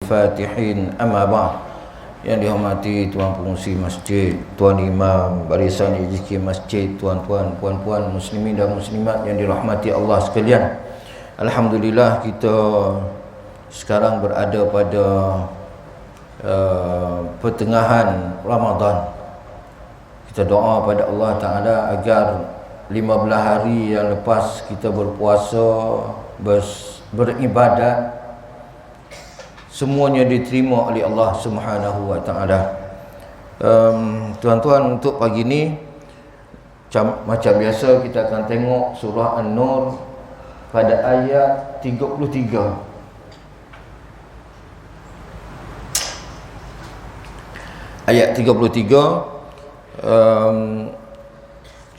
Fatihin amma ba'd. Yang dihormati tuan pengurusi masjid, tuan imam, barisan rezeki masjid, tuan-tuan, puan-puan muslimin dan muslimat yang dirahmati Allah sekalian. Alhamdulillah, kita sekarang berada pada pertengahan Ramadan. Kita doa pada Allah Ta'ala agar 15 hari yang lepas kita berpuasa, beribadat, semuanya diterima oleh Allah Subhanahu wa Ta'ala. Tuan-tuan, untuk pagi ni macam biasa kita akan tengok surah An-Nur pada ayat 33. Ayat 33,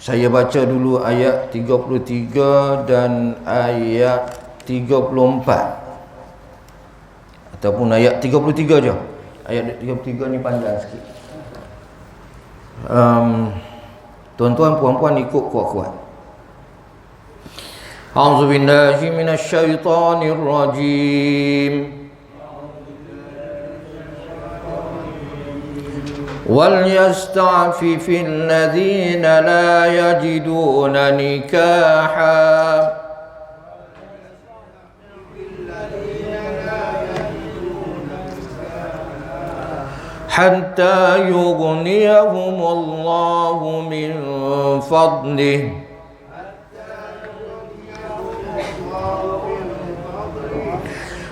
saya baca dulu ayat 33 dan ayat 34 ataupun ayat 33 je. Ayat 33 ni panjang sikit. Tuan-tuan, puan-puan ikut kuat-kuat. A'udzubillahi minasyaitonir rajim. وَلْيَسْتَعْفِفِ الَّذِينَ لَا يَجِدُونَ نِكَاحًا حَتَّى يُغْنِيَهُمُ اللَّهُ مِنْ فَضْلِهِ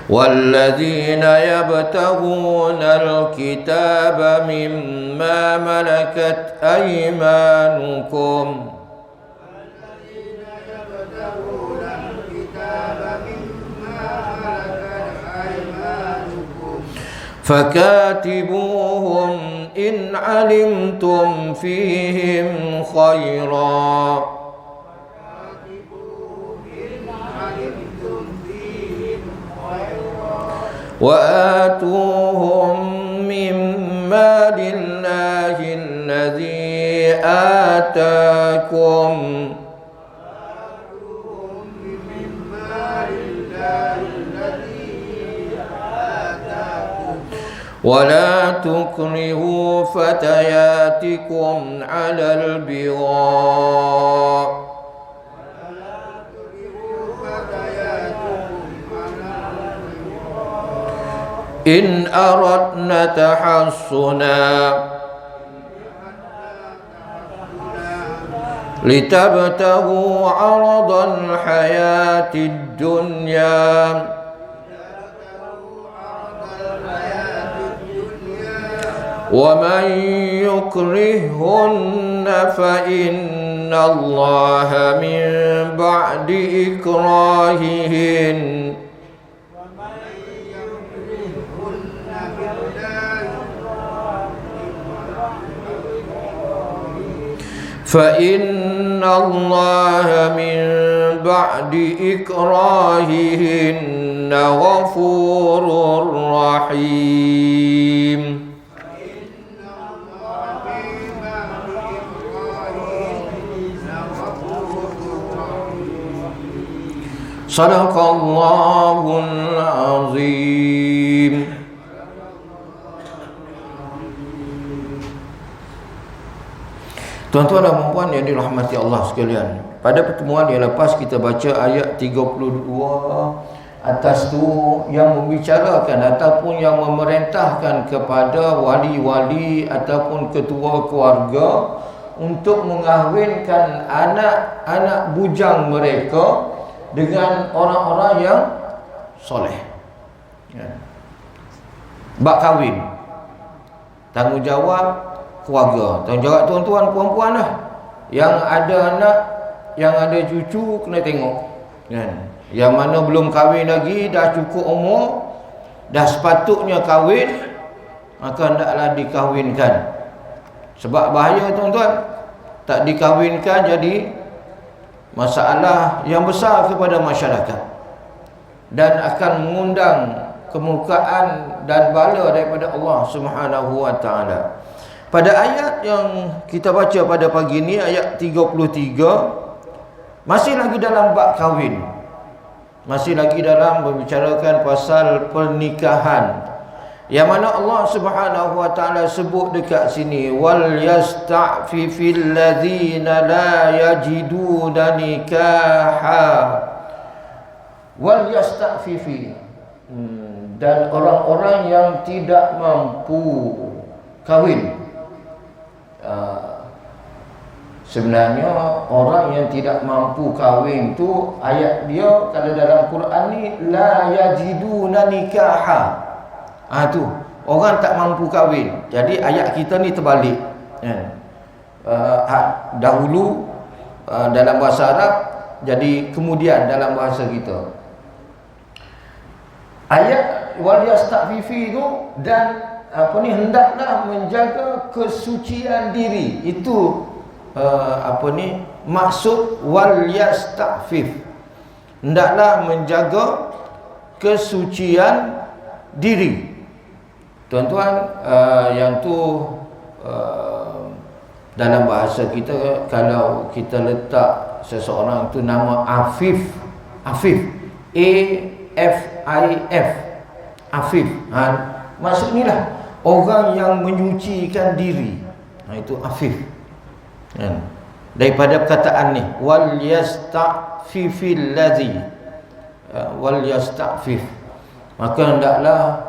وَالَّذِينَ يَبْتَغُونَ الْكِتَابَ مِمَّا مَلَكَتْ أَيْمَانُكُمْ فَكَاتِبُوهُمْ إِنْ عَلِمْتُمْ فِيهِمْ خَيْرًا وآتوهم من مال الله الذي آتاكم ولا تكرهوا فتياتكم على البغاء إن أردنا تحصنا لتبتغوا عرض الحياة الدنيا ومن يكرهن فإن الله من بعد إكراههن فإن الله من بعد إكراههن غفور رحيم. صدق الله العظيم. Tuan-tuan dan puan yang dirahmati Allah sekalian, pada pertemuan yang lepas kita baca ayat 32 atas tu yang membicarakan ataupun yang memerintahkan kepada wali-wali ataupun ketua keluarga untuk mengahwinkan anak-anak bujang mereka dengan orang-orang yang soleh. Bak kahwin, tanggungjawab keluarga, tanggungjawab tuan-tuan puan-puan lah. Yang ada anak, yang ada cucu kena tengok kan? Yang mana belum kahwin lagi, dah cukup umur, dah sepatutnya kahwin, maka hendaklah dikahwinkan. Sebab bahaya tuan-tuan, tak dikahwinkan jadi masalah yang besar kepada masyarakat dan akan mengundang kemurkaan dan bala daripada Allah Subhanahu wa Ta'ala. Pada ayat yang kita baca pada pagi ini, ayat 33, masih lagi dalam bab kahwin, masih lagi dalam membicarakan pasal pernikahan Yang mana Allah Subhanahu wa taala sebut dekat sini, wal yasta'fifil ladzina la yajiduna nikaha. Wal yasta'fifi, dan orang-orang yang tidak mampu kahwin. Sebenarnya orang yang tidak mampu kahwin tu, ayat dia kalau dalam Quran ni la yajiduna nikaha. Tu orang tak mampu kahwin. Jadi ayat kita ni terbalik kan. Dahulu dalam bahasa Arab, jadi kemudian dalam bahasa kita. Ayat wal yasta'fifi tu, dan hendaklah menjaga kesucian diri. Itu maksud wal yasta'fif. Hendaklah menjaga kesucian diri. Tuan-tuan, yang tu dalam bahasa kita, kalau kita letak seseorang tu nama Afif, Afif, A-F-I-F, Afif, maksud ni lah orang yang menyucikan diri. Itu Afif. Daripada perkataan ni, wal yasta'fifil ladzi, wal yasta'fif, maka hendaklah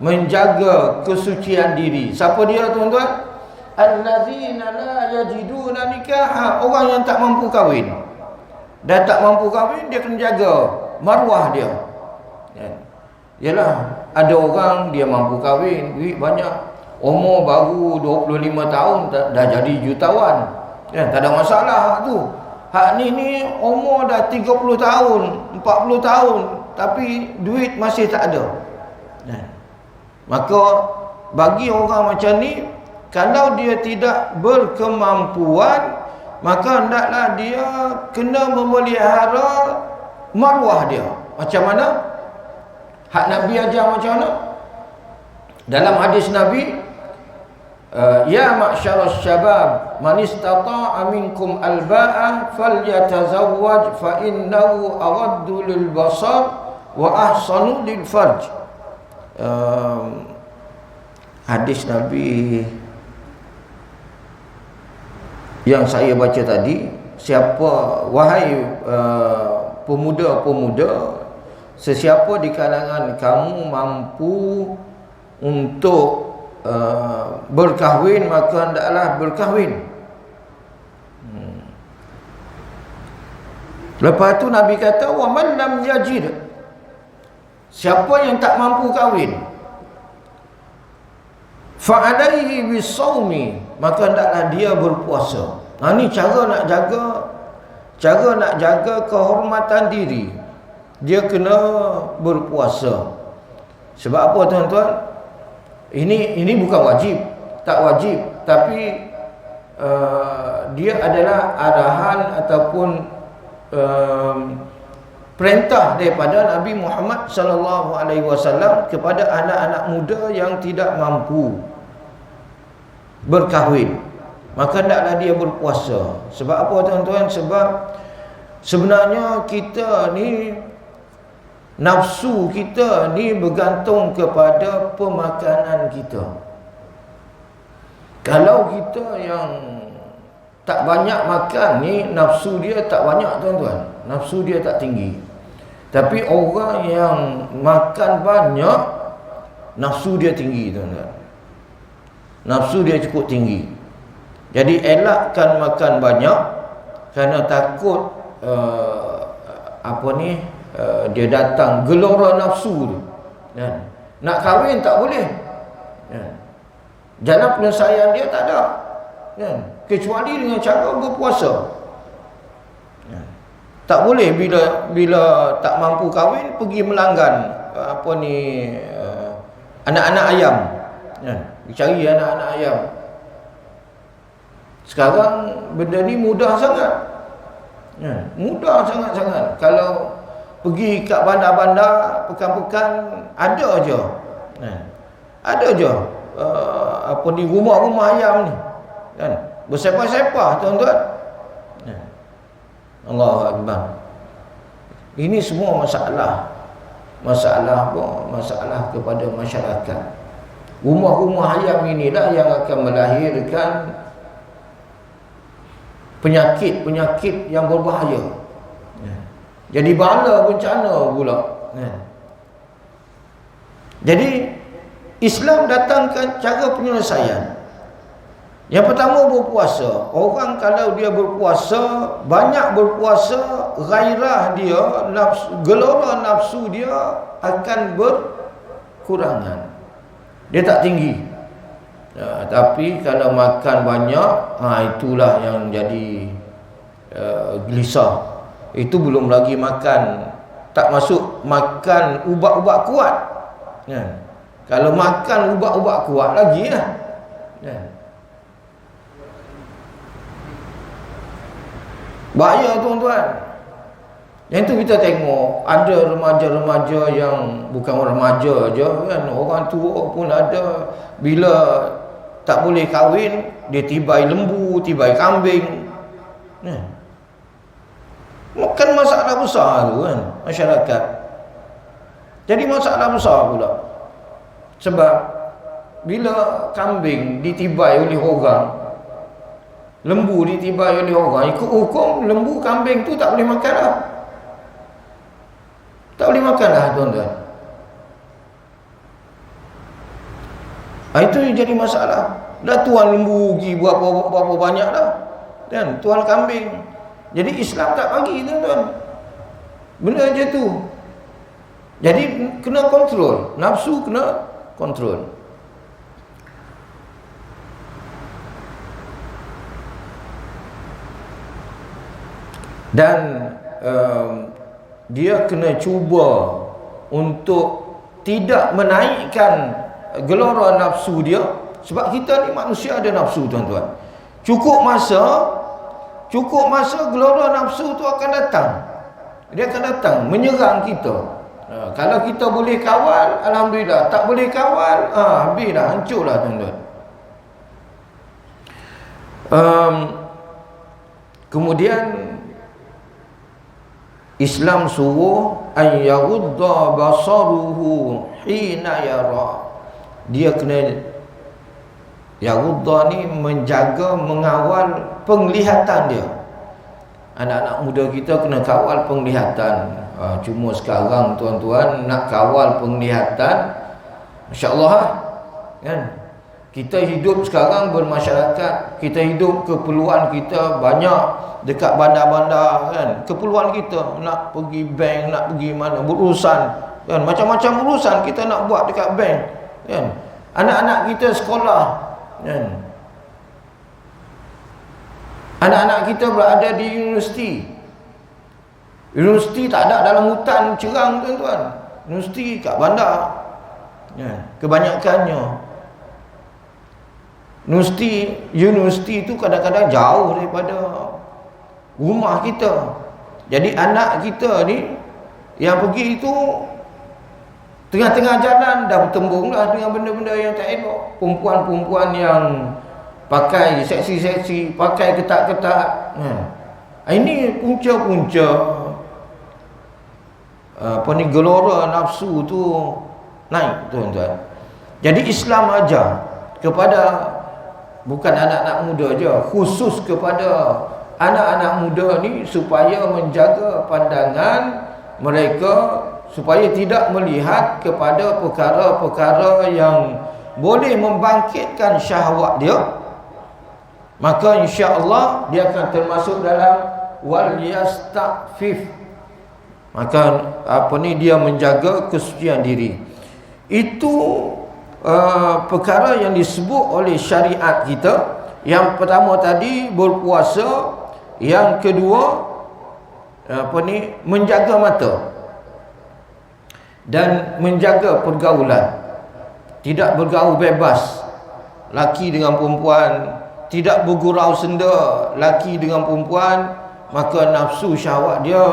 menjaga kesucian diri. Siapa dia, tuan-tuan? Allazina la yajiduna nikaha, orang yang tak mampu kahwin. Dan tak mampu kahwin, dia kena jaga maruah dia. Yalah, ada orang dia mampu kahwin, duit banyak, umur baru 25 tahun dah jadi jutawan. Tak ada masalah tu. Hak ni umur dah 30 tahun, 40 tahun, tapi duit masih tak ada. Maka bagi orang macam ni, kalau dia tidak berkemampuan, maka hendaklah dia kena memelihara maruah dia. Macam mana? Hak Nabi ajar macam mana? Dalam hadis Nabi, ya ma'syaras syabab, man istata'a minkum alba'ah falyatazawwaj fa innahu awaddu lil basar wa ahsanu lil farj. Hadis Nabi yang saya baca tadi, siapa, wahai pemuda-pemuda, sesiapa di kalangan kamu mampu untuk berkahwin, maka hendaklah berkahwin. Lepas tu Nabi kata, wa man lam yajid, siapa yang tak mampu kahwin, fa alaihi bisawmi, maka hendaklah dia berpuasa. Ni cara nak jaga kehormatan diri. Dia kena berpuasa. Sebab apa, tuan-tuan? Ini bukan wajib, tak wajib, tapi dia adalah arahan ataupun perintah daripada Nabi Muhammad sallallahu alaihi wasallam kepada anak-anak muda yang tidak mampu berkahwin. Maka hendaklah dia berpuasa. Sebab apa, tuan-tuan? Sebab sebenarnya kita ni, nafsu kita ni bergantung kepada pemakanan kita. Kalau kita yang tak banyak makan ni, nafsu dia tak banyak, tuan-tuan. Nafsu dia tak tinggi. Tapi orang yang makan banyak, nafsu dia tinggi, tuan-tuan. Nafsu dia cukup tinggi. Jadi elakkan makan banyak, kerana takut dia datang gelora nafsu tu. Nak kahwin tak boleh. Jalan penyelesaian dia tak ada. Kecuali dengan cara berpuasa. Tak boleh bila tak mampu kahwin pergi melanggan anak-anak ayam. Cari anak-anak ayam. Sekarang benda ni mudah sangat. Mudah sangat-sangat. Kalau pergi kat bandar-bandar, pekan-pekan, ada je. Ada je rumah-rumah ayam ni. Bersepah-sepah, tuan-tuan. Allahu Akbar. Ini semua masalah kepada masyarakat. Rumah-rumah ayam inilah yang akan melahirkan penyakit-penyakit yang berbahaya. Jadi bala bencana pula. Jadi Islam datangkan cara penyelesaian. Yang pertama, berpuasa. Orang kalau dia berpuasa, banyak berpuasa, gairah dia, gelora nafsu dia akan berkurangan. Dia tak tinggi. Tapi kalau makan banyak, itulah yang jadi gelisah. Itu belum lagi makan, tak masuk makan ubat-ubat kuat. Kalau makan ubat-ubat kuat lagi lah. Bahaya tuan-tuan. Yang tu kita tengok ada remaja-remaja yang bukan remaja je kan, orang tua pun ada, bila tak boleh kahwin dia tibai lembu, tibai kambing. Bukan masalah besar tu kan masyarakat. Jadi masalah besar pula. Sebab bila kambing ditibai oleh orang, lembu ditibai oleh orang, ikut hukum lembu kambing tu tak boleh makan lah. Tak boleh makan lah tuan-tuan. Itu yang jadi masalah. Dah tuan lembu pergi berapa banyak dah kan, tuan kambing. Jadi Islam tak bagi tuan-tuan benda je tu. Jadi kena kontrol, nafsu kena kontrol. Dan dia kena cuba untuk tidak menaikkan gelora nafsu dia. Sebab kita ni manusia ada nafsu tuan-tuan. Cukup masa gelora nafsu tu akan datang. Dia akan datang menyerang kita. Kalau kita boleh kawal, alhamdulillah. Tak boleh kawal, habis dah, hancur lah tuan-tuan. Kemudian Islam suruh an yaghudda basaruhu hina yara. Dia kena, yaghudda ni menjaga, mengawal penglihatan dia. Anak-anak muda kita kena kawal penglihatan. Cuma sekarang tuan-tuan nak kawal penglihatan, masya-Allah kan. Kita hidup sekarang bermasyarakat, kita hidup, keperluan kita banyak dekat bandar-bandar kan. Keperluan kita nak pergi bank, nak pergi mana, berurusan kan, macam-macam urusan kita nak buat dekat bank kan. Anak-anak kita sekolah kan. Anak-anak kita berada di universiti. Universiti tak ada dalam hutan cerang tuan-tuan. Universiti kat bandar kan, kebanyakannya. Universiti tu kadang-kadang jauh daripada rumah kita. Jadi anak kita ni yang pergi itu tengah-tengah jalan dah bertembunglah dengan benda-benda yang tak elok. Perempuan-perempuan yang pakai seksi-seksi, pakai ketat-ketat. Ini punca-punca gelora nafsu tu naik tuan-tuan. Jadi Islam ajar kepada bukan anak-anak muda je, khusus kepada anak-anak muda ni supaya menjaga pandangan mereka, supaya tidak melihat kepada perkara-perkara yang boleh membangkitkan syahwat dia. Maka insya-Allah dia akan termasuk dalam wal yastafif. Maka dia menjaga kesucian diri. Itu perkara yang disebut oleh syariat kita. Yang pertama tadi berpuasa, yang kedua menjaga mata dan menjaga pergaulan. Tidak bergaul bebas laki dengan perempuan, tidak bergurau senda laki dengan perempuan, maka nafsu syahwat dia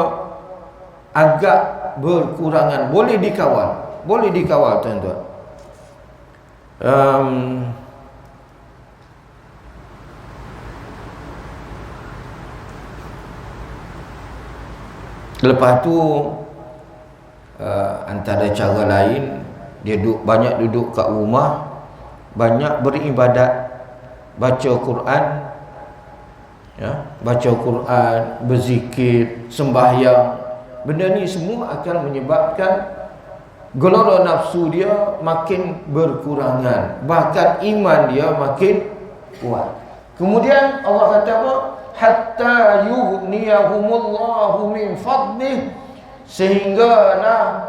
agak berkurangan. Boleh dikawal tuan-tuan. Lepas tu antara cara lain, dia banyak duduk kat rumah, banyak beribadat, baca Quran, ya, baca Quran, berzikir, sembahyang. Benda ni semua akan menyebabkan gelora nafsu dia makin berkurangan, bahkan iman dia makin kuat. Kemudian Allah kata apa? Hatta yughniyahumullahu min fadlih, sehinggalah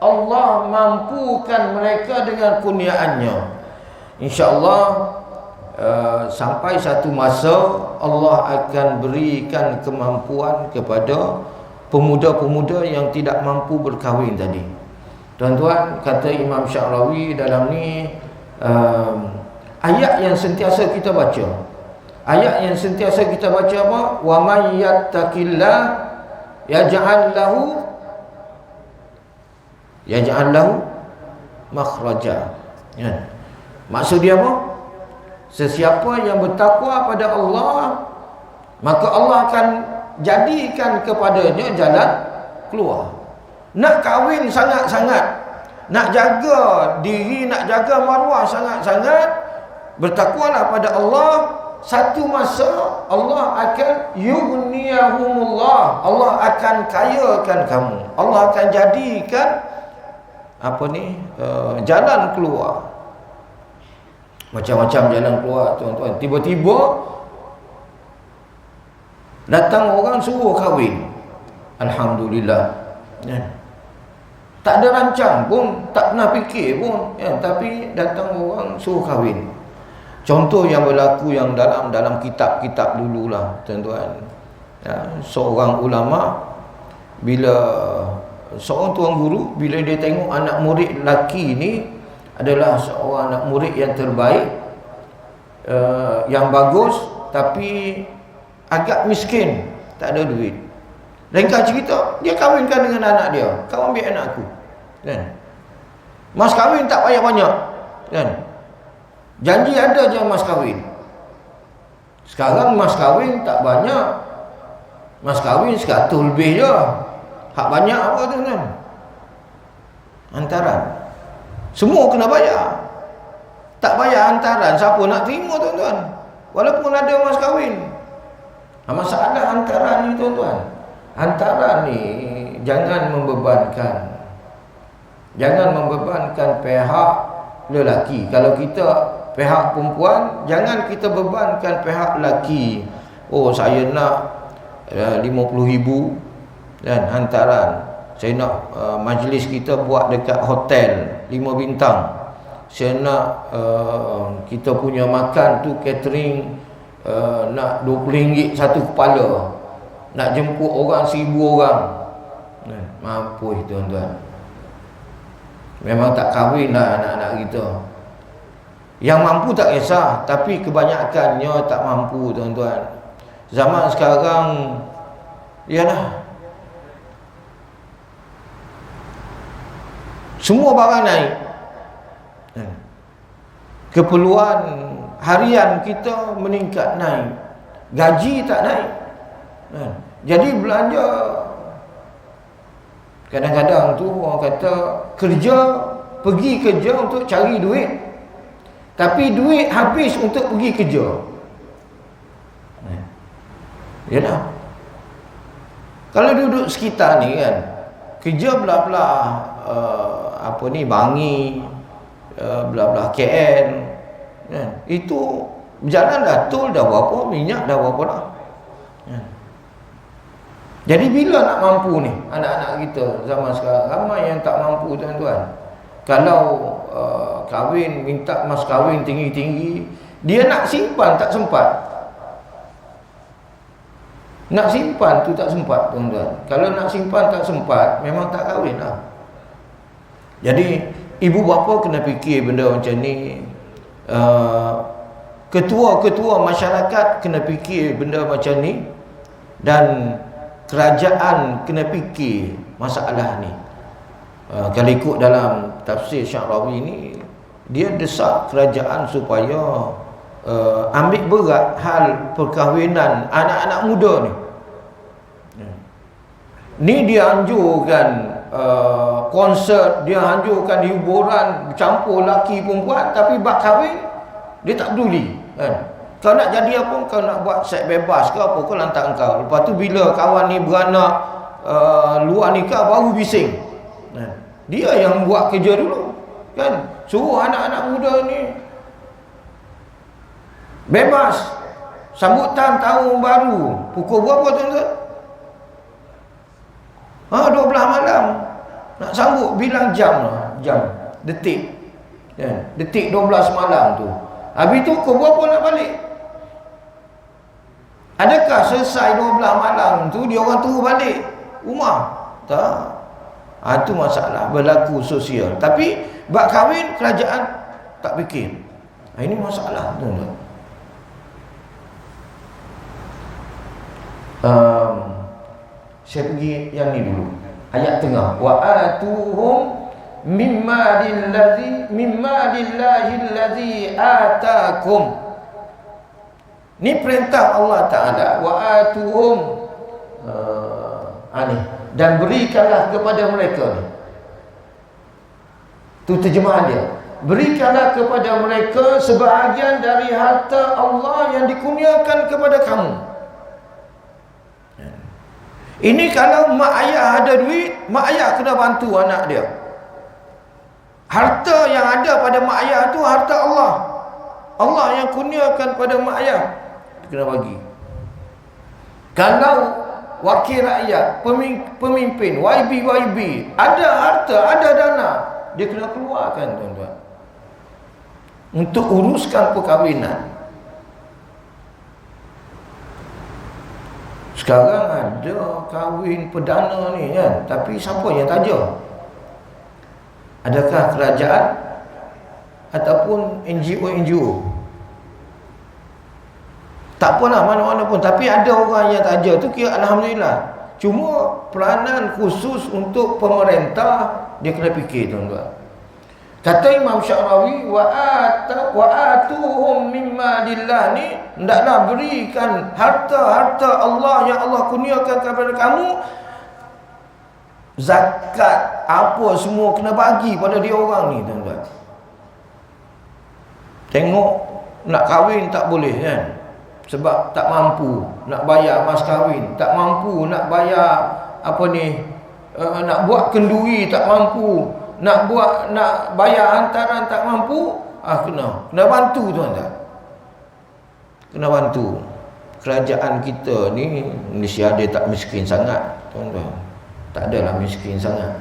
Allah mampukan mereka dengan kurniaannya. InsyaAllah sampai satu masa Allah akan berikan kemampuan kepada pemuda-pemuda yang tidak mampu berkahwin tadi. Tuan-tuan, kata Imam Sya'rawi dalam ni, ayat yang sentiasa kita baca. Ayat yang sentiasa kita baca apa? Wa may yattaqillah yaj'al lahu makhraja. Ya. Maksud dia apa? Sesiapa yang bertakwa pada Allah, maka Allah akan jadikan kepadanya jalan keluar. Nak kahwin sangat-sangat, nak jaga diri, nak jaga maruah sangat-sangat, bertakwalah pada Allah. Satu masa Allah akan yughniyahumullah, Allah akan kayakan kamu, Allah akan jadikan jalan keluar. Macam-macam jalan keluar, tuan-tuan. Tiba-tiba datang orang suruh kahwin, alhamdulillah, ya. Tak ada rancang pun, tak pernah fikir pun, ya. Tapi datang orang suruh kahwin. Contoh yang berlaku yang dalam kitab-kitab dululah, tuan-tuan, ya. Seorang ulama, bila seorang tuan guru, bila dia tengok anak murid lelaki ni adalah seorang anak murid yang terbaik, yang bagus, tapi agak miskin, tak ada duit. Ringkas cerita, dia kahwinkan dengan anak dia. Kau ambil anak aku, kan? Mas kahwin tak payah banyak, kan? Janji ada je mas kahwin. Sekarang mas kahwin tak banyak, mas kahwin 100 lebih je. Hak banyak apa tu, kan? Hantaran. Semua kena bayar. Tak bayar hantaran, siapa nak terima, tuan-tuan? Walaupun ada mas kahwin. Masalah hantaran ni, tuan-tuan. Hantaran ni jangan membebankan. Jangan membebankan pihak lelaki. Kalau kita pihak perempuan, jangan kita bebankan pihak lelaki. Oh, saya nak 50,000 dan hantaran. Saya nak majlis kita buat dekat hotel 5 bintang. Saya nak kita punya makan tu catering nak RM20 satu kepala. Nak jemput orang 1,000 orang. Mampu, tuan-tuan. Memang tak kahwin lah anak-anak kita. Yang mampu tak kisah, tapi kebanyakannya tak mampu, tuan-tuan. Zaman sekarang, ialah semua barang naik. Keperluan harian kita meningkat, naik. Gaji tak naik. Jadi belanja, kadang-kadang tu orang kata pergi kerja untuk cari duit, tapi duit habis untuk pergi kerja. Yalah. Kalau duduk sekitar ni, kan, kerja belah-belah Bangi, belah-belah KL, kan, itu berjalan dah, tol dah berapa, minyak dah berapa dah. Jadi bila nak mampu ni anak-anak kita zaman sekarang? Ramai yang tak mampu, tuan-tuan. Kalau kahwin, minta mas kahwin tinggi-tinggi, dia nak simpan tak sempat. Nak simpan tu tak sempat, tuan-tuan. Kalau nak simpan tak sempat, memang tak kahwin lah. Jadi ibu bapa kena fikir benda macam ni. Ketua-ketua masyarakat kena fikir benda macam ni. Dan kerajaan kena fikir masalah ni. Kalau ikut dalam tafsir Sya'rawi ni, dia desak kerajaan supaya ambil berat hal perkahwinan anak-anak muda ni. Ni dia anjurkan konsert, dia hancurkan hiburan, campur laki perempuan, tapi bab kahwin dia tak peduli kan. Kau nak jadi apa, kau nak buat seks bebas ke apa, kau lantak engkau. Lepas tu bila kawan ni beranak luar nikah baru bising kan. Dia yang buat kerja dulu kan, suruh anak-anak muda ni bebas. Sambutan tahun baru pukul berapa tuan-tuan? 12 malam nak sambut, bilang jam detik kan? Detik 12 malam tu. Habis tu pukul berapa nak balik? Adakah selesai 12 malam tu dia orang turun balik rumah? Tak. Itu masalah berlaku sosial. Tapi bab kahwin kerajaan tak fikir. Ini masalah tuan-tuan. Saya pergi yang ni dulu. Ayat tengah. Wa atuhum mimma lillahi allazi atakum. Ni perintah Allah Ta'ala. Wa atuhum dan berikanlah kepada mereka ni. Tu terjemahan dia. Berikanlah kepada mereka sebahagian dari harta Allah yang dikurniakan kepada kamu. Ini kalau mak ayah ada duit, mak ayah kena bantu anak dia. Harta yang ada pada mak ayah tu harta Allah. Allah yang kurniakan pada mak ayah, kena bagi. Kalau wakil rakyat, pemimpin, YB, ada harta, ada dana, dia kena keluarkan tuan-tuan, untuk uruskan perkahwinan. Sekarang ada kahwin perdana ni kan, tapi siapa yang taja? Adakah kerajaan ataupun NGO? Tak apalah, mana-mana pun, tapi ada orang yang taja tu, kira alhamdulillah. Cuma peranan khusus untuk pemerintah dia kena fikir tuan-tuan. Kata Imam Syarawi, wa atuhum mimma lillah ni, hendaklah berikan harta-harta Allah yang Allah kurniakan kepada kamu. Zakat apa semua kena bagi pada dia orang ni tuan-tuan. Tengok nak kahwin tak boleh kan, sebab tak mampu nak bayar mas kahwin, tak mampu nak bayar nak buat kenduri tak mampu, nak bayar hantaran tak mampu, kena bantu tuan-tuan. Kena bantu. Kerajaan kita ni Malaysia dia tak miskin sangat tuan-tuan. Tak adalah miskin sangat.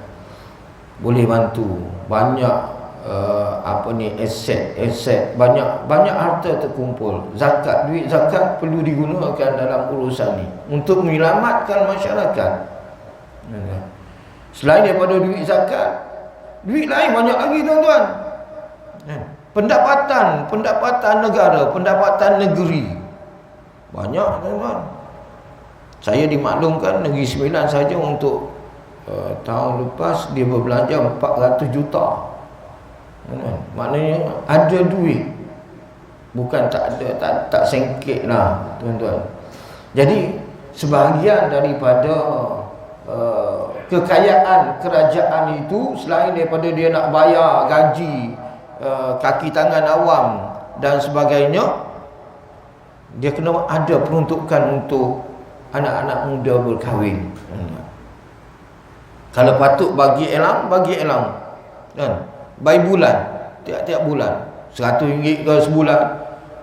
Boleh bantu. Banyak aset, banyak harta terkumpul. Duit zakat perlu digunakan dalam urusan ni untuk menyelamatkan masyarakat. Selain daripada duit zakat, duit lain banyak lagi tuan-tuan. Pendapatan negara, pendapatan negeri banyak tuan-tuan. Saya dimaklumkan Negeri Sembilan saja untuk tahun lepas dia berbelanja 400 juta. Maknanya ada duit, bukan tak ada, tak sengkit lah tuan-tuan. Jadi sebahagian daripada kekayaan kerajaan itu, selain daripada dia nak bayar gaji kaki tangan awam dan sebagainya, dia kena ada peruntukan untuk anak-anak muda berkahwin. Kalau patut bagi elang kan, by bulan, tiap-tiap bulan, RM100 ke sebulan,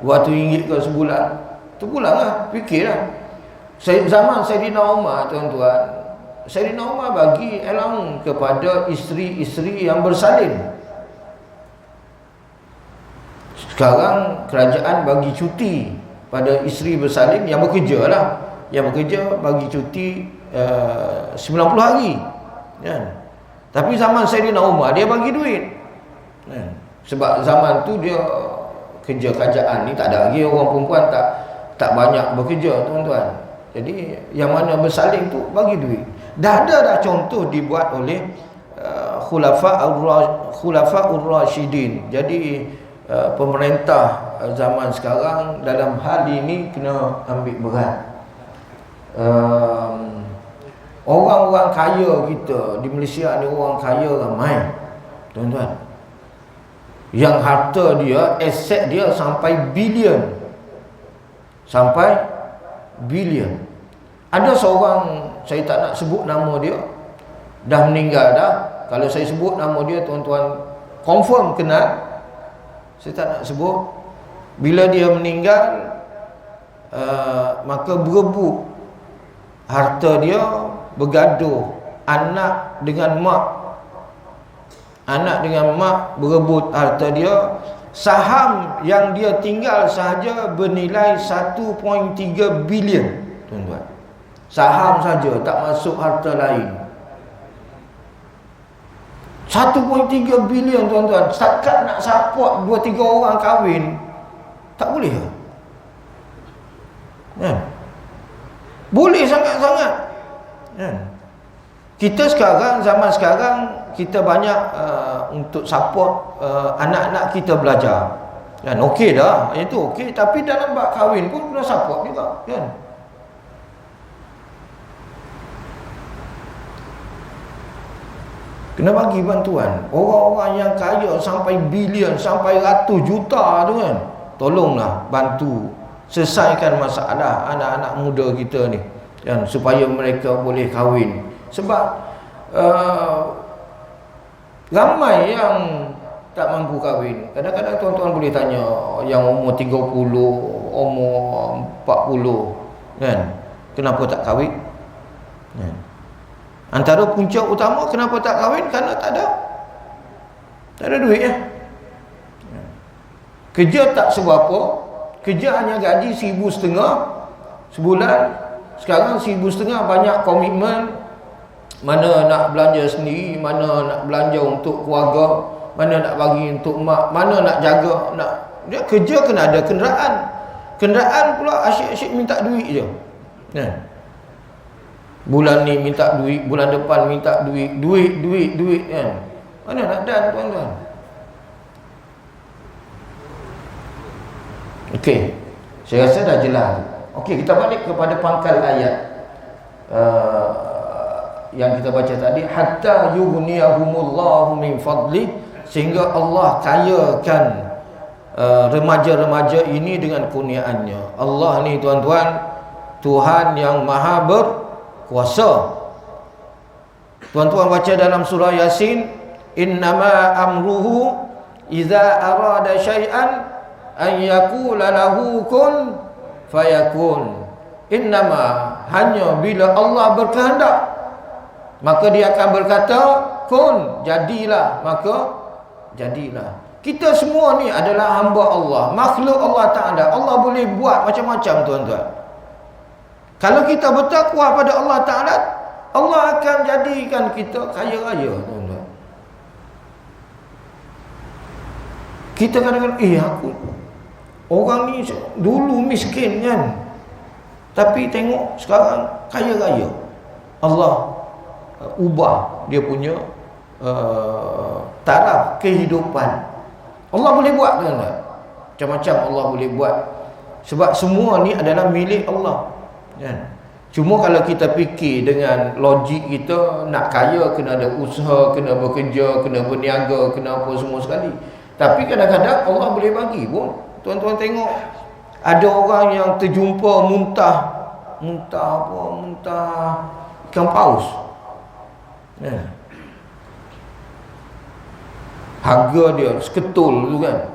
RM200 ke sebulan, terpulang lah, fikirlah. Zaman Sayyidina Umar tuan-tuan, Sayyidina Umar bagi elang kepada isteri-isteri yang bersalin. Sekarang kerajaan bagi cuti pada isteri bersalin yang bekerja lah, yang bekerja bagi cuti 90 hari kan? Tapi zaman Sayyidina Umar dia bagi duit kan? Sebab zaman tu dia kerja kerajaan ni tak ada lagi, orang perempuan tak banyak bekerja tuan-tuan. Jadi yang mana bersalin tu bagi duit. Dah ada contoh dibuat oleh Khulafa'ur Rasyidin. Jadi pemerintah zaman sekarang dalam hal ini kena ambil berat. Orang-orang kaya kita di Malaysia ni, orang kaya ramai, tuan-tuan, yang harta dia, aset dia sampai bilion. Sampai bilion. Ada seorang, saya tak nak sebut nama dia, dah meninggal dah. Kalau saya sebut nama dia, tuan-tuan confirm kenal. Saya tak nak sebut. Bila dia meninggal, maka berebut harta dia, bergaduh anak dengan mak. Anak dengan mak berebut harta dia. Saham yang dia tinggal sahaja bernilai 1.3 bilion, tuan-tuan. Saham saja, tak masuk harta lain. 1.3 bilion, tuan-tuan. Setakat nak support 2-3 orang kahwin, tak boleh ke? Kan? Boleh sangat-sangat. Kan? Kita sekarang, zaman sekarang, kita banyak untuk support anak-anak kita belajar. Kan? Okey dah, itu okey. Tapi dalam bab kahwin pun kena support juga. Kan? Kena bagi bantuan. Orang-orang yang kaya sampai bilion, sampai ratus juta tu kan, tolonglah bantu selesaikan masalah anak-anak muda kita ni, kan, supaya mereka boleh kahwin. Sebab ramai yang tak mampu kahwin. Kadang-kadang tuan-tuan boleh tanya, yang umur 30, umur 40, kan, kenapa tak kahwin? Kan? Antara punca utama kenapa tak kahwin, kerana tak ada duit ya. Kerja tak seberapa, kerja hanya gaji 1,500 sebulan. Sekarang 1,500 banyak komitmen. Mana nak belanja sendiri, mana nak belanja untuk keluarga, mana nak bagi untuk mak, mana nak jaga, dia kerja kena ada kenderaan. Kenderaan pula asyik-asyik minta duit je. Kan? Bulan ni minta duit, bulan depan minta duit, duit kan. Mana nak dan, tuan-tuan? Okey, saya rasa dah jelas. Okey, kita balik kepada pangkal ayat yang kita baca tadi, hatta yughniyahumullahu min fadli, sehingga Allah kayakan remaja-remaja ini dengan kurniaannya. Allah ni, tuan-tuan, Tuhan yang maha berkuasa. Tuan-tuan baca dalam surah Yasin, innama amruhu idza arada syai'an an yaqula lahu kun fayakun. Innama, hanya bila Allah berkehendak, maka dia akan berkata kun, jadilah, maka jadilah. Kita semua ni adalah hamba Allah, makhluk Allah Ta'ala. Allah boleh buat macam-macam, tuan-tuan. Kalau kita bertakwa pada Allah Ta'ala, Allah akan jadikan kita kaya raya, tuan-tuan. Kita kadang-kadang, aku orang ni dulu miskin kan, tapi tengok sekarang kaya raya. Allah ubah dia punya taraf kehidupan. Allah boleh buat, tuan-tuan. Macam-macam Allah boleh buat. Sebab semua ni adalah milik Allah, kan? Cuma kalau kita fikir dengan logik kita, nak kaya kena ada usaha, kena bekerja, kena berniaga, kena apa semua sekali. Tapi kadang-kadang Allah boleh bagi pun. Tuan-tuan tengok, ada orang yang terjumpa muntah ikan paus. Harga dia seketul tu kan,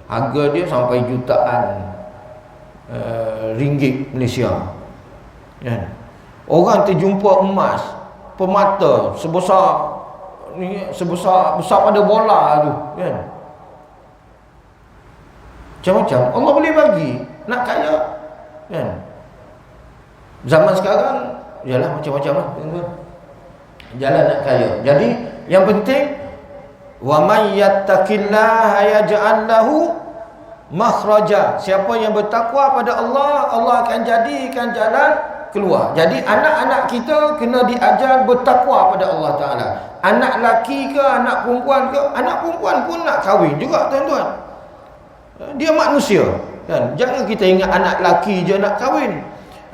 harga dia sampai jutaan ringgit Malaysia, kan? Orang terjumpa emas permata sebesar pada bola tu, kan? Macam-macam Allah boleh bagi, nak kaya, kan? Zaman sekarang ialah macam-macam lah, tuan-tuan, jalan nak kaya. Jadi yang penting, wa may yattaqillaha yaj'al lahu makhraja. Siapa yang bertakwa pada Allah, Allah akan jadikan jalan keluar. Jadi anak-anak kita kena diajar bertakwa pada Allah Ta'ala. Anak lelaki ke, anak perempuan ke, anak perempuan pun nak kahwin juga, tuan-tuan. Dia manusia, kan? Jangan kita ingat anak lelaki je nak kahwin,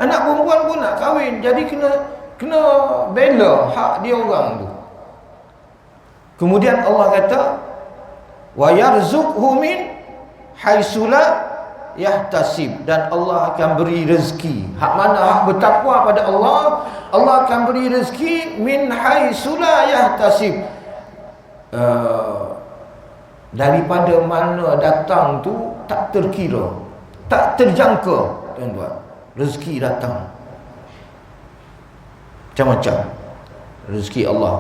anak perempuan pun nak kahwin. Jadi kena bela hak dia orang tu. Kemudian Allah kata wa yarzuqhu min haitsu la yahtasib, dan Allah akan beri rezeki. Hak mana hak bertakwa pada Allah, Allah akan beri rezeki min haitsu la yahtasib, daripada mana datang tu tak terkira, tak terjangka, tuan-tuan. Rezeki datang macam-macam rezeki Allah.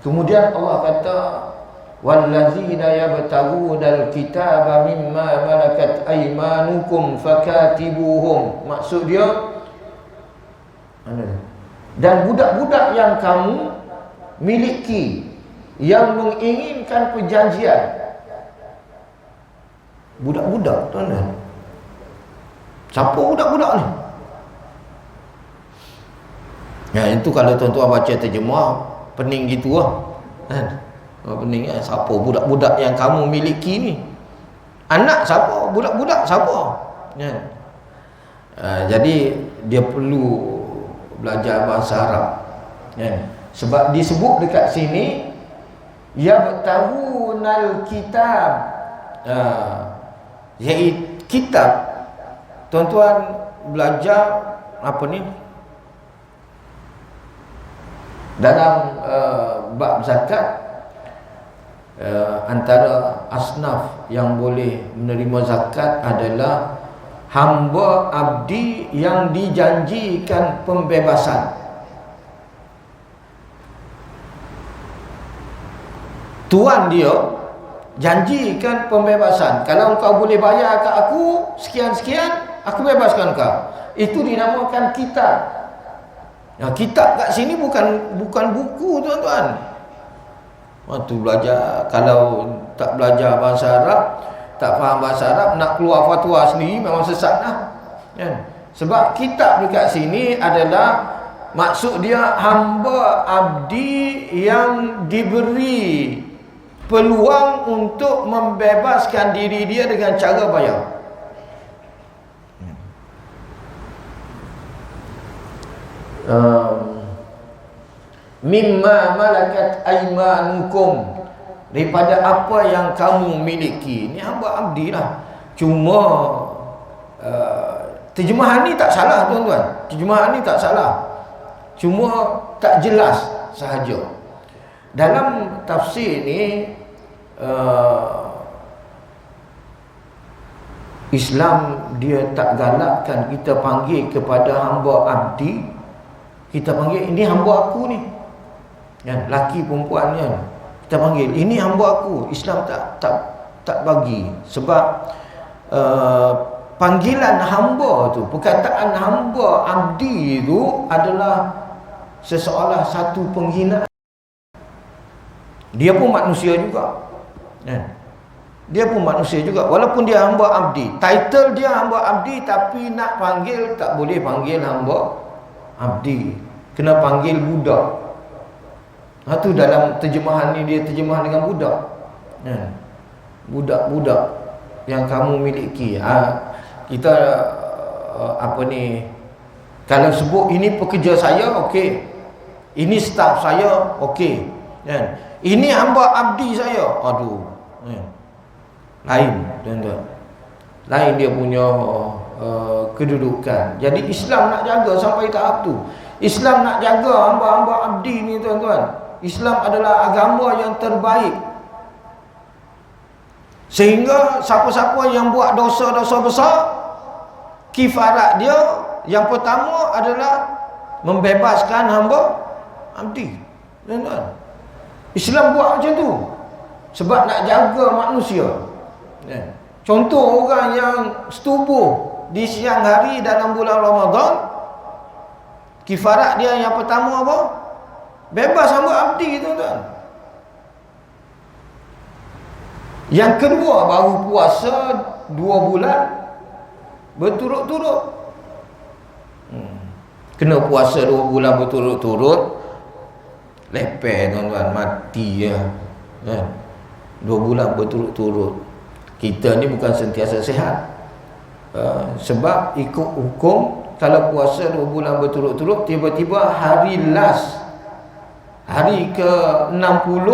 Kemudian Allah kata wallazina yabtaghunal kitaba mimma malakat aymanukum fakatibuhum. Maksud dia dan budak-budak yang kamu miliki yang menginginkan perjanjian. Budak-budak, tuan-tuan. Siapa budak-budak ni? Ya, itu kalau tuan-tuan baca terjemah pening gitu lah kan. Pening kan? Siapa budak-budak yang kamu miliki ni? Anak siapa? Budak-budak siapa? Ya. Jadi dia perlu belajar bahasa Arab ya. Sebab disebut dekat sini yabtaghunal kitab, iaitu kitab. Tuan-tuan belajar apa ni dalam bab zakat, antara asnaf yang boleh menerima zakat adalah hamba abdi yang dijanjikan pembebasan. Tuan dia janjikan pembebasan. Kalau engkau boleh bayar kat aku sekian-sekian, aku bebaskan kau. Itu dinamakan kitab. Ya, kitab kat sini bukan buku, tuan-tuan. Waktu belajar, kalau tak belajar bahasa Arab, tak faham bahasa Arab, nak keluar fatwa sendiri memang sesat lah kan? Sebab kitab dekat sini adalah maksud dia hamba abdi yang diberi peluang untuk membebaskan diri dia dengan cara bayar. Mimma malakat aymanukum, daripada apa yang kamu miliki. Ini hamba abdi lah. Cuma terjemahan ni tak salah, tuan-tuan. Terjemahan ni tak salah, cuma tak jelas sahaja. Dalam tafsir ni Islam dia tak galakkan kita panggil kepada hamba abdi. Kita panggil ini hamba aku ni kan, laki perempuan kan, kita panggil ini hamba aku. Islam tak bagi. Sebab panggilan hamba tu, perkataan hamba abdi itu adalah seseolah satu penghinaan. Dia pun manusia juga kan? Dia pun manusia juga, walaupun dia hamba abdi, title dia hamba abdi, tapi nak panggil tak boleh panggil hamba abdi, kena panggil budak. Tu dalam terjemahan ni dia terjemah dengan budak kan? Budak-budak yang kamu miliki. Kita apa ni, kalau sebut ini pekerja saya, okey. Ini staf saya, okey kan? Ini hamba abdi saya, aduh kan? Lain, tuan-tuan. Lain dia punya kedudukan. Jadi Islam nak jaga sampai tahap tu. Islam nak jaga hamba-hamba abdi ni, tuan-tuan. Islam adalah agama yang terbaik, sehingga siapa-siapa yang buat dosa-dosa besar, kifarat dia yang pertama adalah membebaskan hamba abdi, tuan-tuan. Islam buat macam tu sebab nak jaga manusia. Contoh orang yang setubuh di siang hari dalam bulan Ramadan, kifarat dia yang pertama apa? Bebas hamba abdi, tuan-tuan. Yang kedua, baru puasa 2 bulan berturut-turut. Kena puasa 2 bulan berturut-turut, lepeh, tuan-tuan, mati ya kan? 2 bulan berturut-turut. Kita ni bukan sentiasa sihat, sebab ikut hukum kalau puasa 2 bulan berturut-turut, tiba-tiba hari last, hari ke-60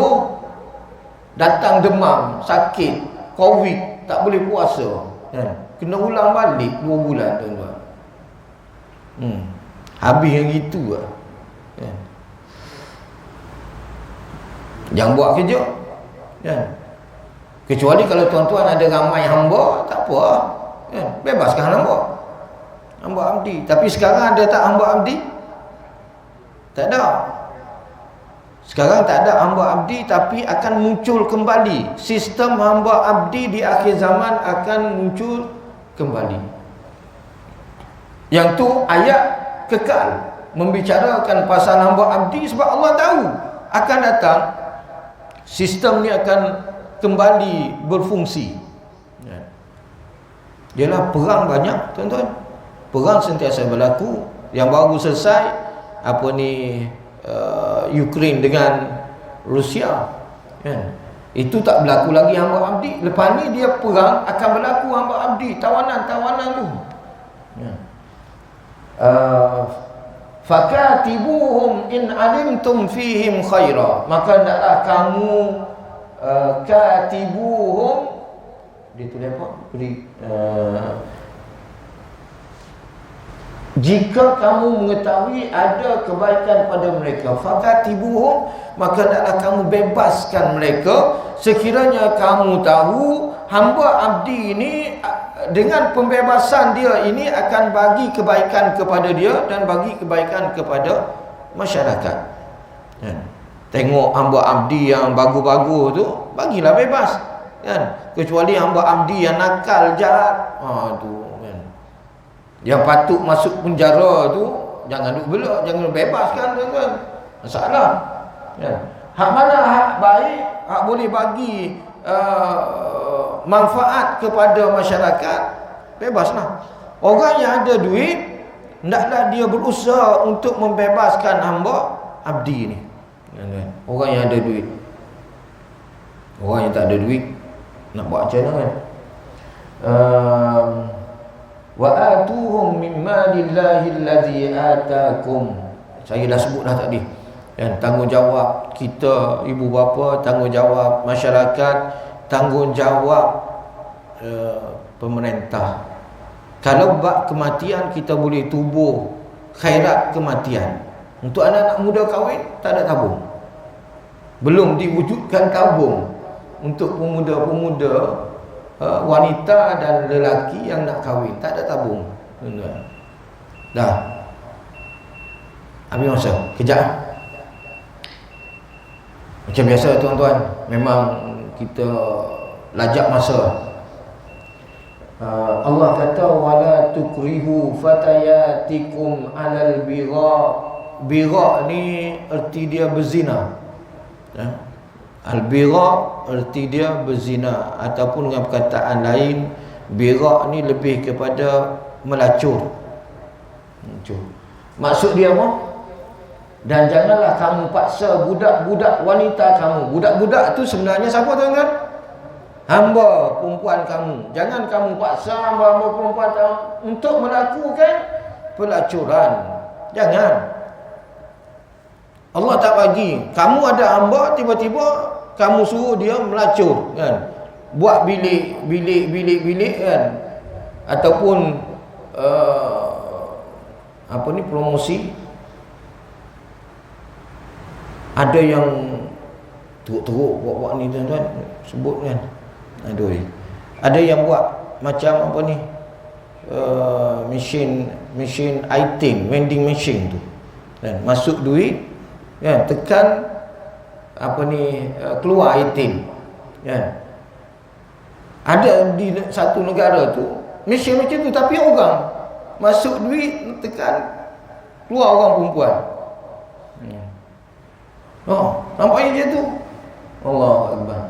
datang demam, sakit, covid, tak boleh puasa, kan? Kena ulang balik 2 bulan, tuan-tuan. Habis yang gitu lah, kan? Jangan buat kerja, kan? Kecuali kalau tuan-tuan ada ramai hamba, tak apa, kan? Bebaskan hamba abdi. Tapi sekarang ada tak hamba abdi? Tak ada. Sekarang tak ada hamba abdi, tapi akan muncul kembali. Sistem hamba abdi di akhir zaman akan muncul kembali. Yang tu ayat kekal membicarakan pasal hamba abdi, sebab Allah tahu akan datang sistem ni akan kembali berfungsi. Ialah perang banyak, tuan-tuan. Perang sentiasa berlaku. Yang baru selesai apa ni, Ukraine dengan Rusia, kan? Itu tak berlaku lagi hamba abdi. Lepas ni dia perang, akan berlaku hamba abdi, tawanan tu, ya. Fakatibuhum in alimtum fihim khaira. Maka hendaklah kamu katibuhum, dia tulis apa? Jika kamu mengetahui ada kebaikan pada mereka, fakatibuhum, maka hendaklah kamu bebaskan mereka. Sekiranya kamu tahu hamba abdi ini, dengan pembebasan dia ini akan bagi kebaikan kepada dia dan bagi kebaikan kepada masyarakat. Tengok hamba abdi yang bagus-bagus tu, bagilah bebas, kan? Kecuali hamba abdi yang nakal, jahat, tu, kan? Yang patut masuk penjara tu, jangan duk belak, jangan bebaskan, tuan-tuan. Masalah, kan? Hak mana hak baik, hak boleh bagi manfaat kepada masyarakat, bebaslah. Orang yang ada duit, hendaklah dia berusaha untuk membebaskan hamba abdi ni. Orang yang ada duit. Orang yang tak ada duit, nak buat macam mana, kan? Wa atuhum min malillahi allazi atakum. Saya dah sebut dah tadi, kan? Tanggungjawab kita, ibu bapa, tanggungjawab masyarakat, tanggungjawab pemerintah. Kalau bab kematian, kita boleh tubuh khairat kematian. Untuk anak-anak muda kahwin, tak ada tabung. Belum diwujudkan tabung untuk pemuda-pemuda, wanita dan lelaki yang nak kahwin, tak ada tabung. Dah habis masa, kejap. Macam biasa, tuan-tuan, memang kita lajak masa. Allah kata wala tukrihu fatayatikum alal bigha. Bigha ni erti dia berzina, ya? Al-bigha erti dia berzina, ataupun dengan perkataan lain, bigha ni lebih kepada melacur. Maksud dia apa? Dan janganlah kamu paksa budak-budak wanita kamu. Budak-budak tu sebenarnya siapa, tuan-tuan? Hamba perempuan kamu. Jangan kamu paksa hamba-hamba perempuan kamu untuk melakukan pelacuran. Jangan. Allah tak bagi. Kamu ada hamba, tiba-tiba kamu suruh dia melacur, kan? Buat bilik, kan? Ataupun apa ni, promosi. Ada yang teruk-teruk buat ni, tuan-tuan, sebut, kan? Aduh. Ada yang buat macam apa ni, mesin item, vending machine tu, kan? Masuk duit, kan? Tekan apa ni, keluar item, kan? Ada di satu negara tu mesin macam tu, tapi orang masuk duit, tekan, keluar orang perempuan. Nampaknya dia tu. Allahu Akbar.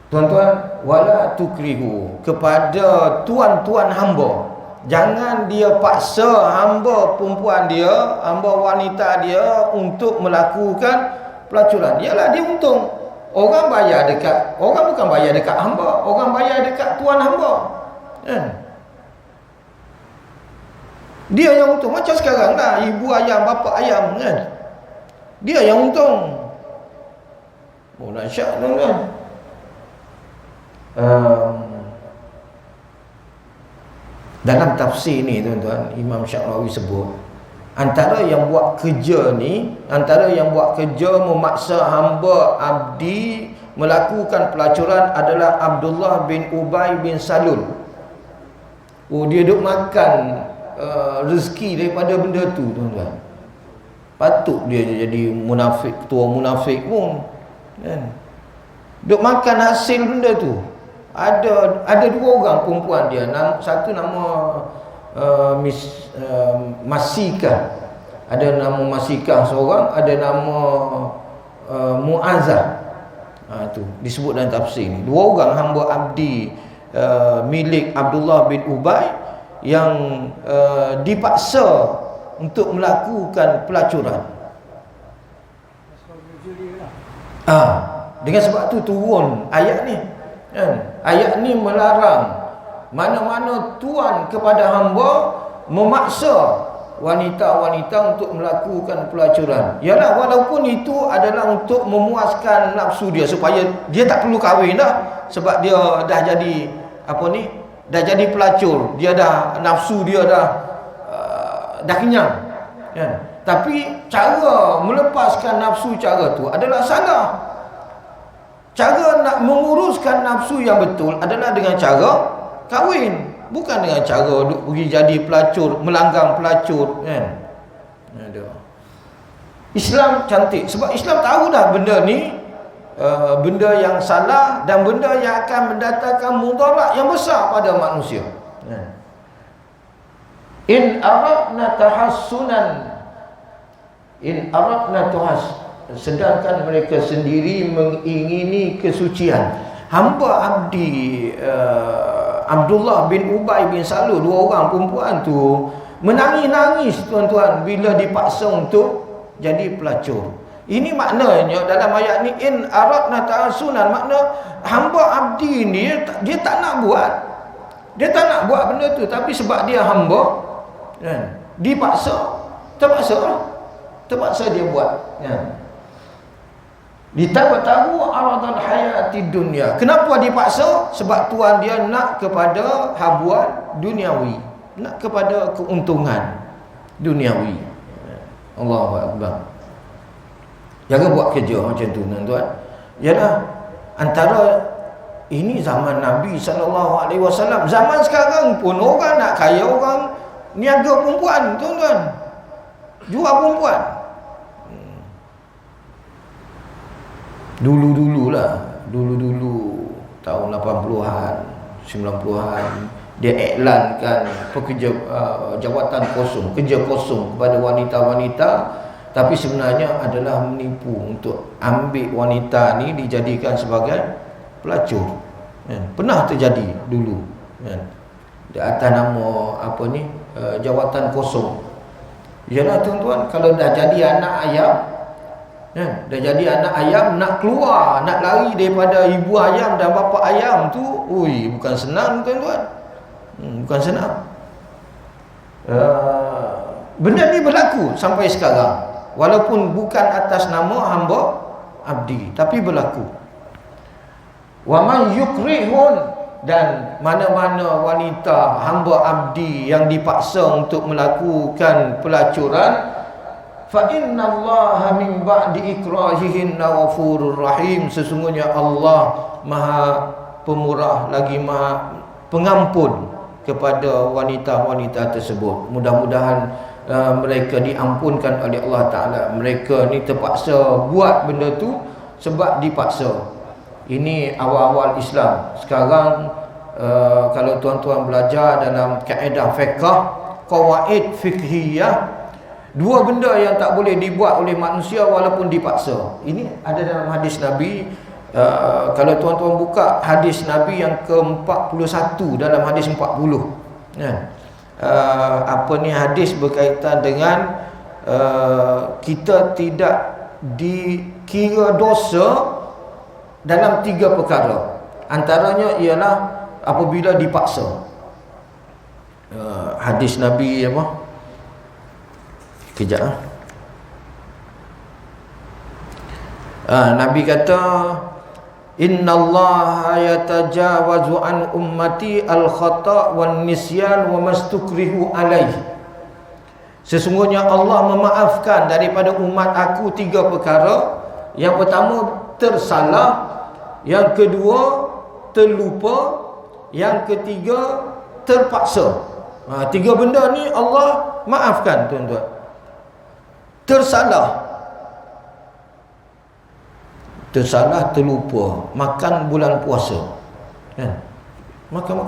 Tuan-tuan, wala tukrihu, kepada tuan-tuan hamba, jangan dia paksa hamba perempuan dia, hamba wanita dia untuk melakukan pelacuran. Yalah, dia untung. Orang bayar dekat, orang bukan bayar dekat hamba, orang bayar dekat tuan hamba, kan? Dia yang untung. Macam sekarang lah, ibu ayam, bapa ayam kan, dia yang untung. Oh, dahsyat tuan-tuan. Dalam tafsir ni tuan-tuan, Imam Syarawi sebut, antara yang buat kerja ni, antara yang buat kerja memaksa hamba abdi melakukan pelacuran adalah Abdullah bin Ubay bin Salul. Oh, dia duk makan rezeki daripada benda tu tuan-tuan. Patut dia jadi munafik, ketua munafik pun kan. Duk makan hasil benda tu. Ada dua orang perempuan dia, satu nama Masikah. Ada nama Masikah seorang, ada nama Muazzah. Tu disebut dalam tafsir ni. Dua orang hamba abdi milik Abdullah bin Ubay yang dipaksa untuk melakukan pelacuran. Dengan sebab tu turun ayat ni kan? Ayat ni melarang mana-mana tuan kepada hamba memaksa wanita-wanita untuk melakukan pelacuran. Yalah, walaupun itu adalah untuk memuaskan nafsu dia, supaya dia tak perlu kahwin dah, sebab dia dah jadi dah jadi pelacur, dia dah nafsu dia dah kenyang kan? Tapi cara melepaskan nafsu cara tu adalah salah. Cara nak menguruskan nafsu yang betul adalah dengan cara kahwin, bukan dengan cara duk pergi jadi pelacur, melanggang pelacur kan. Islam cantik sebab Islam tahu dah benda ni benda yang salah dan benda yang akan mendatangkan mudarat yang besar pada manusia. In aradna tahassunan, sedangkan mereka sendiri mengingini kesucian. Hamba abdi Abdullah bin Ubay bin Salul, dua orang perempuan tu menangis-nangis tuan-tuan bila dipaksa untuk jadi pelacur. Ini maknanya dalam ayat ni, in aradna tahassunan, makna hamba abdi ni dia tak nak buat. Dia tak nak buat benda tu, tapi sebab dia hamba kan, terpaksa dia buat kan. Ditabtahu aradal hayati dunia. Kenapa dipaksa? Sebab tuan dia nak kepada habuan duniawi, nak kepada keuntungan duniawi. Allahu akbar. Jangan buat kerja macam tu tuan-tuan. Yalah, antara ini zaman Nabi SAW. Zaman sekarang pun orang nak kaya, orang niaga perempuan tuan-tuan, jual perempuan. Dulu tahun 80-an 90-an dia iklankan pekerja jawatan kosong, kerja kosong kepada wanita-wanita, tapi sebenarnya adalah menipu untuk ambil wanita ni dijadikan sebagai pelacur. Pernah terjadi dulu di atas nama jawatan kosong. Yalah tuan-tuan, kalau dah jadi anak ayam, dah jadi anak ayam, nak keluar, nak lari daripada ibu ayam dan bapa ayam tu, bukan senang tuan-tuan. Bukan senang. Benda ni berlaku sampai sekarang, walaupun bukan atas nama hamba abdi, tapi berlaku. Wa man yukrihun, dan mana-mana wanita hamba abdi yang dipaksa untuk melakukan pelacuran, fa innallaha min ba'di ikrahihinna ghafurur rahim, sesungguhnya Allah Maha Pemurah lagi Maha Pengampun kepada wanita-wanita tersebut. Mudah-mudahan mereka diampunkan oleh Allah Ta'ala. Mereka ni terpaksa buat benda tu sebab dipaksa. Ini awal-awal Islam. Sekarang kalau tuan-tuan belajar dalam kaedah fiqh, qawaid fiqhiyah, dua benda yang tak boleh dibuat oleh manusia walaupun dipaksa. Ini ada dalam hadis Nabi. Kalau tuan-tuan buka hadis Nabi yang ke-41 dalam hadis 40, hadis berkaitan dengan kita tidak dikira dosa dalam 3 perkara. Antaranya ialah apabila dipaksa. Hadis Nabi Kejap Nabi kata, innallaha yatajawazu an ummati al-khata' wan nisyan wa mastukrihu alaihi. Sesungguhnya Allah memaafkan daripada umat aku 3 perkara. Yang pertama tersalah, yang kedua terlupa, yang ketiga terpaksa. 3 benda ni Allah maafkan, tuan-tuan. Tersalah, terlupa, makan bulan puasa, kan? Makan,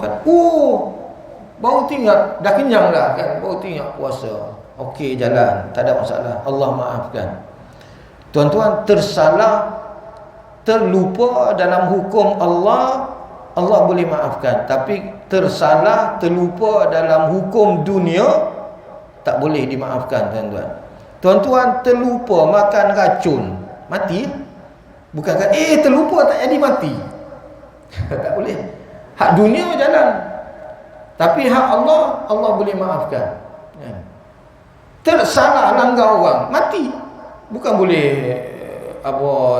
baru tinggal, dah kenyang dah kan, baru tinggal puasa. Okey, jalan, tak ada masalah, Allah maafkan. Tuan-tuan, tersalah, terlupa dalam hukum Allah, Allah boleh maafkan. Tapi tersalah, terlupa dalam hukum dunia, tak boleh dimaafkan, tuan-tuan. Tuan-tuan terlupa makan racun, mati. Bukan kan, terlupa tak jadi mati. Tak boleh. Hak dunia jalan, tapi hak Allah, Allah boleh maafkan. Tersalah langgar orang, mati. Bukan boleh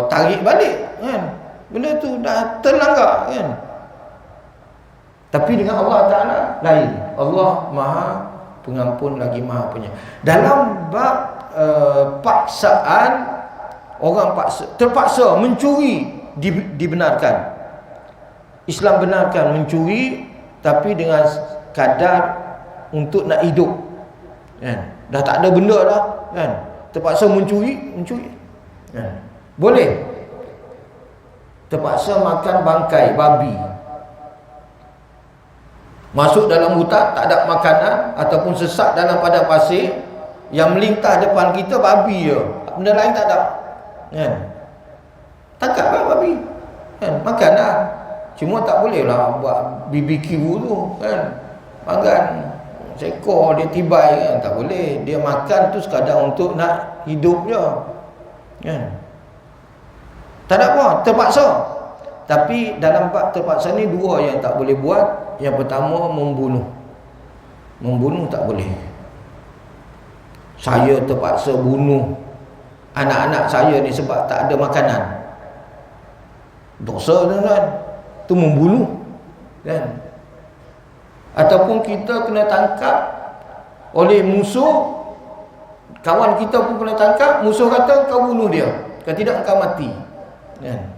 tarik balik, kan? Benda tu dah terlanggar, kan? Tapi dengan Allah Ta'ala lain. Allah Maha Pengampun lagi Maha Penyayang. Dalam bab paksaan, orang terpaksa mencuri dibenarkan. Islam benarkan mencuri, tapi dengan kadar untuk nak hidup, kan? Dah tak ada benda dah, kan? Terpaksa mencuri, kan? Boleh. Terpaksa makan bangkai babi, masuk dalam hutan, tak ada makanan, ataupun sesat dalam padang pasir, yang melintas depan kita babi je, benda lain tak ada, kan? Tangkap kan babi, kan? Makan lah. Cuma tak boleh lah buat BBQ tu, kan? Makan seekor dia tibai, kan? Tak boleh. Dia makan tu sekadar untuk nak hidup je, kan? Tak ada apa, terpaksa. Tapi dalam bab terpaksa ni 2 yang tak boleh buat. Yang pertama, membunuh. Membunuh tak boleh. Saya terpaksa bunuh anak-anak saya ni sebab tak ada makanan, dosa, tuan-tuan. Tu membunuh, kan? Ataupun kita kena tangkap oleh musuh, kawan kita pun kena tangkap, musuh kata kau bunuh dia, kalau tidak engkau mati, kan?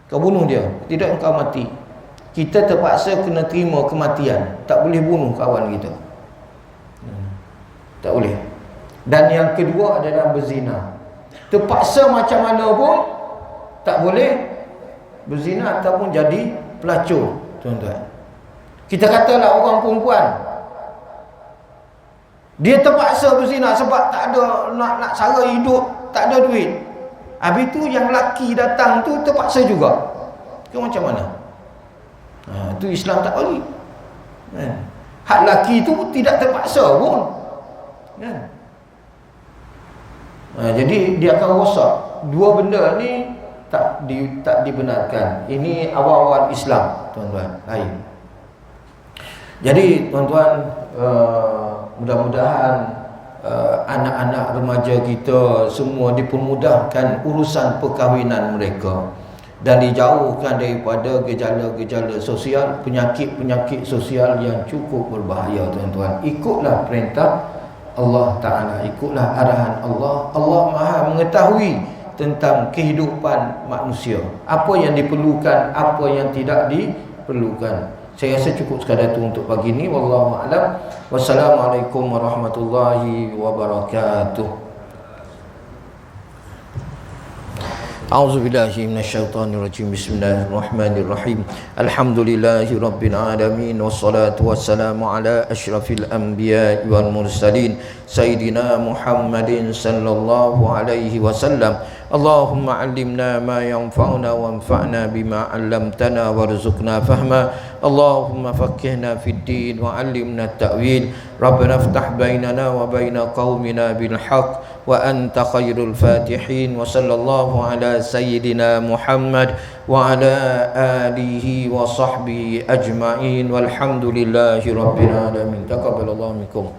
Kau bunuh dia, tidak engkau mati. Kita terpaksa kena terima kematian, tak boleh bunuh kawan kita, tak boleh. Dan yang kedua adalah berzina. Terpaksa macam mana pun tak boleh berzina ataupun jadi pelacur, tuan-tuan. Kita katalah orang perempuan, dia terpaksa berzina sebab tak ada nak cara hidup, tak ada duit. Habis tu yang laki datang tu terpaksa juga. Ke macam mana? Tu Islam tak bagi, kan? Hak laki tu tidak terpaksa pun, kan? Jadi dia akan rosak. 2 benda ni tak dibenarkan. Ini awal-awal Islam, tuan-tuan, lain. Jadi tuan-tuan, mudah-mudahan anak-anak remaja kita semua dipermudahkan urusan perkahwinan mereka dan dijauhkan daripada gejala-gejala sosial, penyakit-penyakit sosial yang cukup berbahaya, tuan-tuan. Ikutlah perintah Allah Ta'ala, ikutlah arahan Allah. Allah Maha mengetahui tentang kehidupan manusia, apa yang diperlukan, apa yang tidak diperlukan. Saya rasa cukup sekadar itu untuk pagi ini. Wallahu a'lam. Wassalamualaikum warahmatullahi wabarakatuh. A'udzubillahi minasyaitonirrajim. Bismillahirrahmanirrahim. Alhamdulillahi rabbil alamin, wassalatu wassalamu ala asyrafil anbiya'i wal mursalin sayyidina Muhammadin sallallahu alaihi wasallam. Allahumma 'allimna ma yanfa'una wanfa'na bima 'allamtana warzuqna fahma. Allahumma faqqihna fid din wa 'allimna at-ta'wil. Rabbana iftah bainana wa baina qaumina bil haqq wa anta khairul fatihin. Wa sallallahu ala sayyidina Muhammad wa ala alihi wa sahbihi ajma'in. Walhamdulillahi rabbil alamin. Taqabbalallahu minkum.